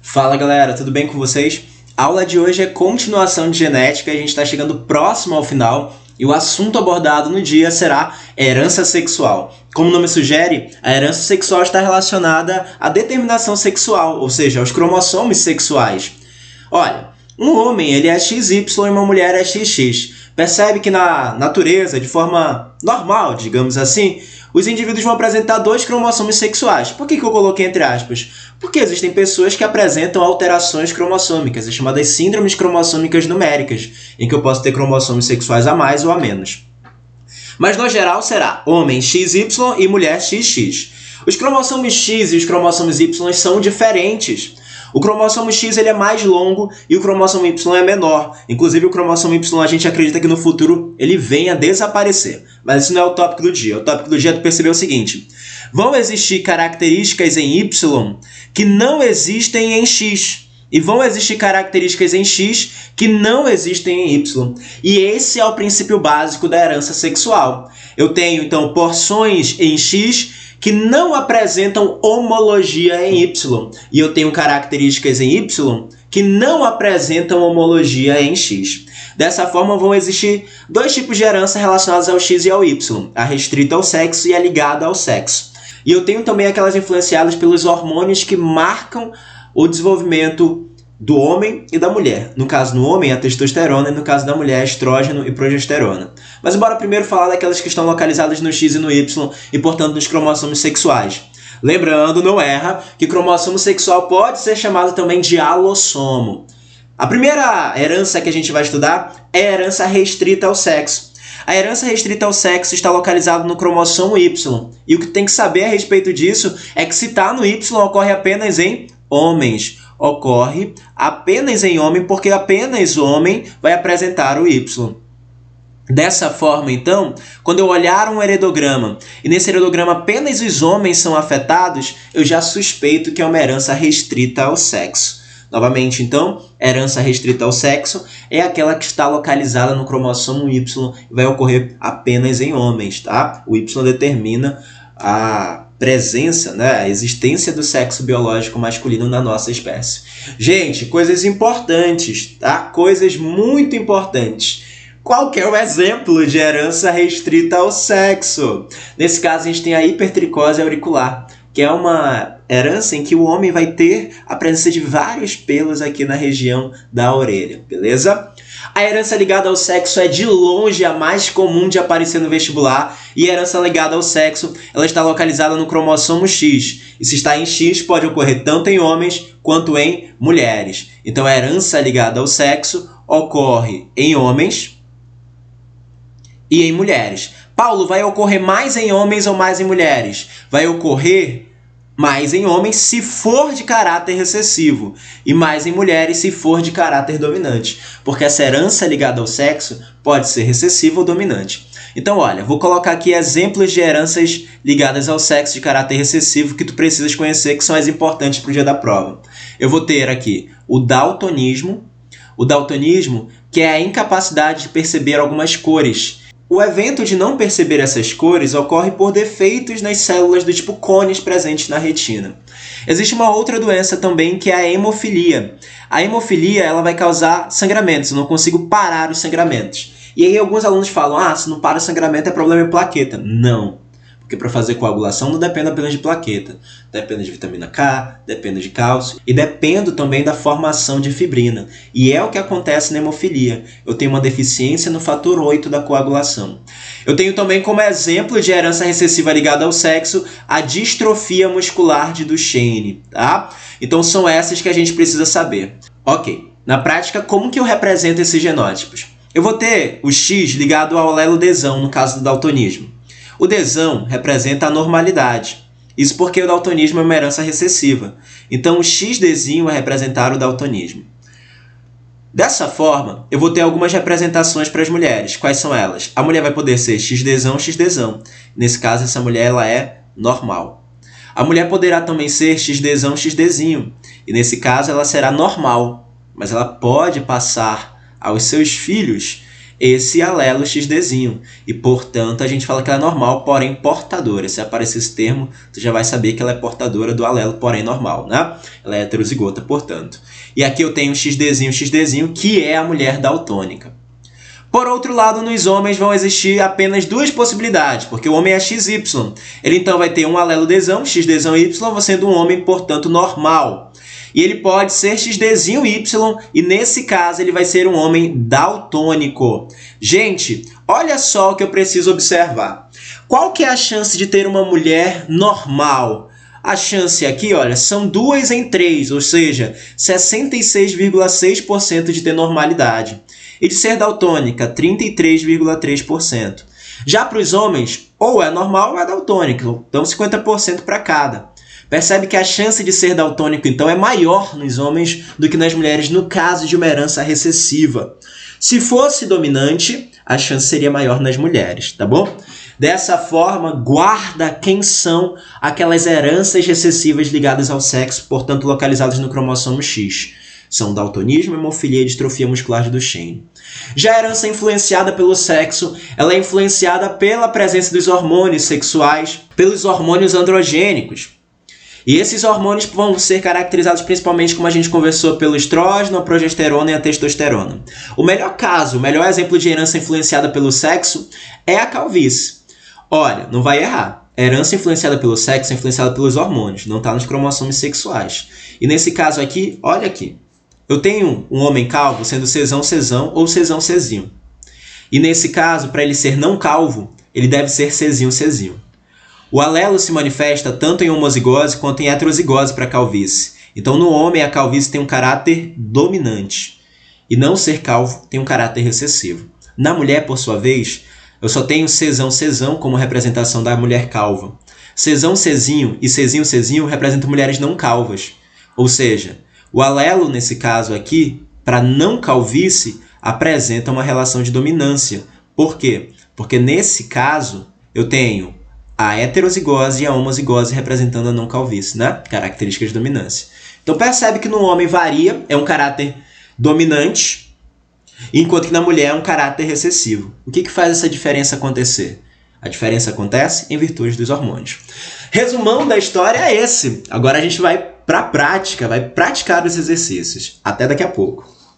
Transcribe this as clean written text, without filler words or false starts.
Fala galera, tudo bem com vocês? A aula de hoje é continuação de genética, a gente está chegando próximo ao final e o assunto abordado no dia será herança sexual. Como o nome sugere, a herança sexual está relacionada à determinação sexual, ou seja, aos cromossomos sexuais. Olha, um homem ele é XY e uma mulher é XX. Percebe que na natureza, de forma normal, digamos assim, os indivíduos vão apresentar dois cromossomos sexuais. Por que eu coloquei entre aspas? Porque existem pessoas que apresentam alterações cromossômicas, as chamadas síndromes cromossômicas numéricas, em que eu posso ter cromossomos sexuais a mais ou a menos. Mas no geral será homem XY e mulher XX. Os cromossomos X e os cromossomos Y são diferentes. O cromossomo X ele é mais longo e o cromossomo Y é menor. Inclusive o cromossomo Y a gente acredita que no futuro ele venha a desaparecer. Mas isso não é o tópico do dia. O tópico do dia é tu perceber o seguinte. Vão existir características em Y que não existem em X. E vão existir características em X que não existem em Y. E esse é o princípio básico da herança sexual. Eu tenho, então, porções em X que não apresentam homologia em Y. E eu tenho características em Y que não apresentam homologia em X. Dessa forma, vão existir dois tipos de herança relacionados ao X e ao Y. A restrita ao sexo e a ligada ao sexo. E eu tenho também aquelas influenciadas pelos hormônios que marcam o desenvolvimento do homem e da mulher. No caso do homem, a testosterona, e no caso da mulher, estrógeno e progesterona. Mas bora primeiro falar daquelas que estão localizadas no X e no Y e, portanto, nos cromossomos sexuais. Lembrando, não erra, que cromossomo sexual pode ser chamado também de alossomo. A primeira herança que a gente vai estudar é a herança restrita ao sexo. A herança restrita ao sexo está localizada no cromossomo Y. E o que tem que saber a respeito disso é que se está no Y, ocorre apenas em homens. Ocorre apenas em homem, porque apenas homem vai apresentar o Y. Dessa forma, então, quando eu olhar um heredograma e nesse heredograma apenas os homens são afetados, eu já suspeito que é uma herança restrita ao sexo. Novamente, então, herança restrita ao sexo é aquela que está localizada no cromossomo Y e vai ocorrer apenas em homens, tá? O Y determina a presença, né, a existência do sexo biológico masculino na nossa espécie. Gente, coisas importantes, tá? Coisas muito importantes. Qual que é o exemplo de herança restrita ao sexo? Nesse caso, a gente tem a hipertricose auricular, que é uma herança em que o homem vai ter a presença de vários pelos aqui na região da orelha, beleza? A herança ligada ao sexo é de longe a mais comum de aparecer no vestibular e a herança ligada ao sexo ela está localizada no cromossomo X. E se está em X, pode ocorrer tanto em homens quanto em mulheres. Então a herança ligada ao sexo ocorre em homens e em mulheres. Paulo, vai ocorrer mais em homens ou mais em mulheres? Vai ocorrer mais em homens se for de caráter recessivo e mais em mulheres se for de caráter dominante, porque essa herança ligada ao sexo pode ser recessiva ou dominante. Então, olha, vou colocar aqui exemplos de heranças ligadas ao sexo de caráter recessivo que tu precisas conhecer, que são as importantes para o dia da prova. Eu vou ter aqui o daltonismo que é a incapacidade de perceber algumas cores. O evento de não perceber essas cores ocorre por defeitos nas células do tipo cones presentes na retina. Existe uma outra doença também que é a hemofilia. A hemofilia ela vai causar sangramentos, eu não consigo parar os sangramentos. E aí alguns alunos falam, se não para o sangramento é problema em plaqueta. Não, porque para fazer coagulação não depende apenas de plaqueta. Depende de vitamina K, depende de cálcio e depende também da formação de fibrina. E é o que acontece na hemofilia. Eu tenho uma deficiência no fator 8 da coagulação. Eu tenho também como exemplo de herança recessiva ligada ao sexo a distrofia muscular de Duchenne, tá? Então são essas que a gente precisa saber. Ok, na prática, como que eu represento esses genótipos? Eu vou ter o X ligado ao alelo desão, no caso do daltonismo. O desão representa a normalidade. Isso porque o daltonismo é uma herança recessiva. Então, o XDzinho vai representar o daltonismo. Dessa forma, eu vou ter algumas representações para as mulheres. Quais são elas? A mulher vai poder ser XDzão, XDzão. Nesse caso, essa mulher ela é normal. A mulher poderá também ser XDzão, XDzinho. E nesse caso, ela será normal. Mas ela pode passar aos seus filhos esse alelo XDzinho. E, portanto, a gente fala que ela é normal, porém portadora. Se aparecer esse termo, tu já vai saber que ela é portadora do alelo, porém normal, né? Ela é heterozigota, portanto. E aqui eu tenho um XDzinho, que é a mulher daltônica. Por outro lado, nos homens vão existir apenas duas possibilidades, porque o homem é XY. Ele então vai ter um alelo Dzão, XDzão Y, sendo um homem, portanto, normal. E ele pode ser XDzinho Y, e nesse caso ele vai ser um homem daltônico. Gente, olha só o que eu preciso observar. Qual que é a chance de ter uma mulher normal? A chance aqui, olha, são 2 em 3, ou seja, 66,6% de ter normalidade. E de ser daltônica, 33,3%. Já para os homens, ou é normal ou é daltônico, então 50% para cada. Percebe que a chance de ser daltônico, então, é maior nos homens do que nas mulheres no caso de uma herança recessiva. Se fosse dominante, a chance seria maior nas mulheres, tá bom? Dessa forma, guarda quem são aquelas heranças recessivas ligadas ao sexo, portanto localizadas no cromossomo X. São daltonismo, hemofilia e distrofia muscular de Duchenne. Já a herança influenciada pelo sexo, ela é influenciada pela presença dos hormônios sexuais, pelos hormônios androgênicos. E esses hormônios vão ser caracterizados principalmente, como a gente conversou, pelo estrógeno, a progesterona e a testosterona. O melhor caso, o melhor exemplo de herança influenciada pelo sexo é a calvície. Olha, não vai errar. A herança influenciada pelo sexo é influenciada pelos hormônios, não está nos cromossomos sexuais. E nesse caso aqui, olha aqui. Eu tenho um homem calvo sendo Czão ou Czzinho. E nesse caso, para ele ser não calvo, ele deve ser Czinho. O alelo se manifesta tanto em homozigose quanto em heterozigose para a calvície. Então, no homem, a calvície tem um caráter dominante. E não ser calvo tem um caráter recessivo. Na mulher, por sua vez, eu só tenho Czão como representação da mulher calva. Czinho e Czinho representam mulheres não calvas. Ou seja, o alelo, nesse caso aqui, para não calvície, apresenta uma relação de dominância. Por quê? Porque nesse caso, eu tenho a heterozigose e a homozigose representando a não calvície, né? Características de dominância. Então percebe que no homem varia, é um caráter dominante, enquanto que na mulher é um caráter recessivo. O que faz essa diferença acontecer? A diferença acontece em virtude dos hormônios. Resumão da história é esse. Agora a gente vai para a prática, vai praticar os exercícios. Até daqui a pouco.